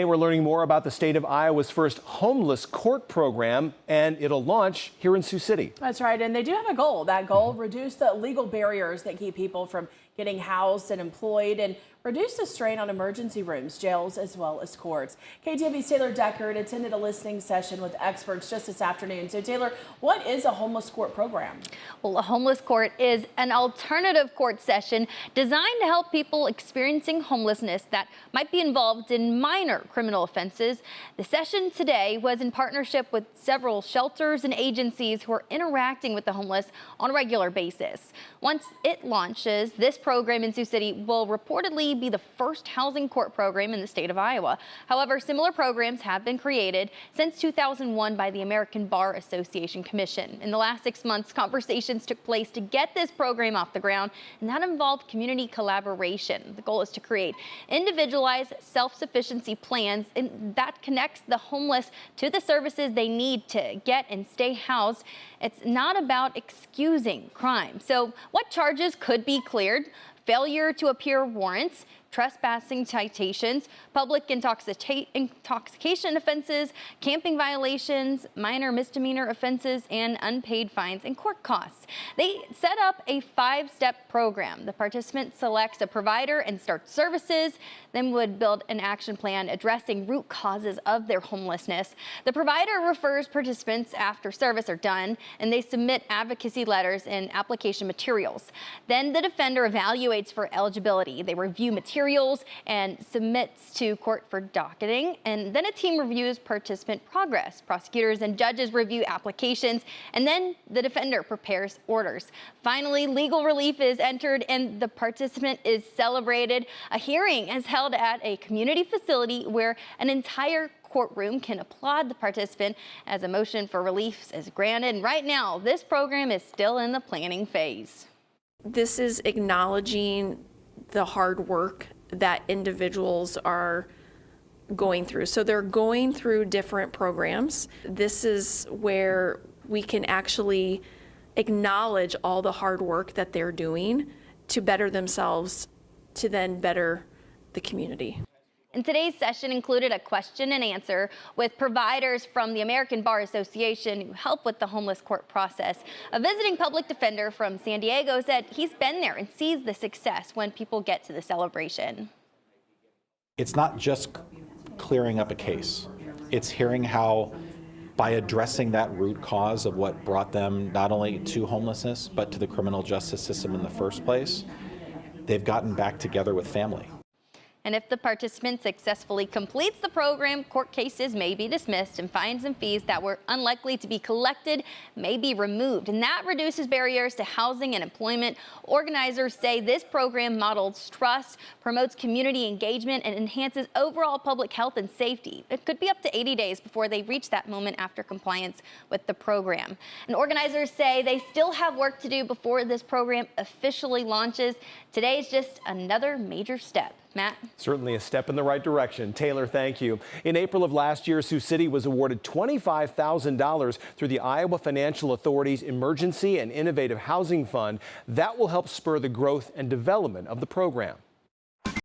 We're learning more about the state of Iowa's first homeless court program, and it'll launch here in Sioux City. That's right, and they do have a goal. That goal, reduce the legal barriers that keep people from getting housed and employed, and reduce the strain on emergency rooms, jails, as well as courts. KTV's Taylor Deckard attended a listening session with experts just this afternoon. So Taylor, what is a homeless court program? Well, a homeless court is an alternative court session designed to help people experiencing homelessness that might be involved in minor criminal offenses. The session today was in partnership with several shelters and agencies who are interacting with the homeless on a regular basis. Once it launches, this program in Sioux City will reportedly be the first housing court program in the state of Iowa. However, similar programs have been created since 2001 by the American Bar Association Commission. In the last 6 months, conversations took place to get this program off the ground, and that involved community collaboration. The goal is to create individualized self-sufficiency plans that connects the homeless to the services they need to get and stay housed. It's not about excusing crime. So what charges could be cleared? Failure to appear warrants, trespassing citations, public intoxication offenses, camping violations, minor misdemeanor offenses, and unpaid fines and court costs. They set up a 5-step program. The participant selects a provider and starts services, then would build an action plan addressing root causes of their homelessness. The provider refers participants after service are done, and they submit advocacy letters and application materials. Then the defender evaluates for eligibility. They review materials and submits to court for docketing, and then a team reviews participant progress. Prosecutors and judges review applications, and then the defender prepares orders. Finally, legal relief is entered and the participant is celebrated. A hearing is held at a community facility where an entire courtroom can applaud the participant as a motion for relief is granted. And right now, this program is still in the planning phase. This is acknowledging the hard work that individuals are going through. So they're going through different programs. This is where we can actually acknowledge all the hard work that they're doing to better themselves, to then better the community. And today's session included a question and answer with providers from the American Bar Association who help with the homeless court process. A visiting public defender from San Diego said he's been there and sees the success when people get to the celebration. It's not just clearing up a case. It's hearing how, by addressing that root cause of what brought them not only to homelessness, but to the criminal justice system in the first place, they've gotten back together with family. And if the participant successfully completes the program, court cases may be dismissed and fines and fees that were unlikely to be collected may be removed. And that reduces barriers to housing and employment. Organizers say this program models trust, promotes community engagement, and enhances overall public health and safety. It could be up to 80 days before they reach that moment after compliance with the program. And organizers say they still have work to do before this program officially launches. Today is just another major step. Matt? Certainly a step in the right direction. Taylor, thank you. In April of last year, Sioux City was awarded $25,000 through the Iowa Financial Authority's Emergency and Innovative Housing Fund. That will help spur the growth and development of the program.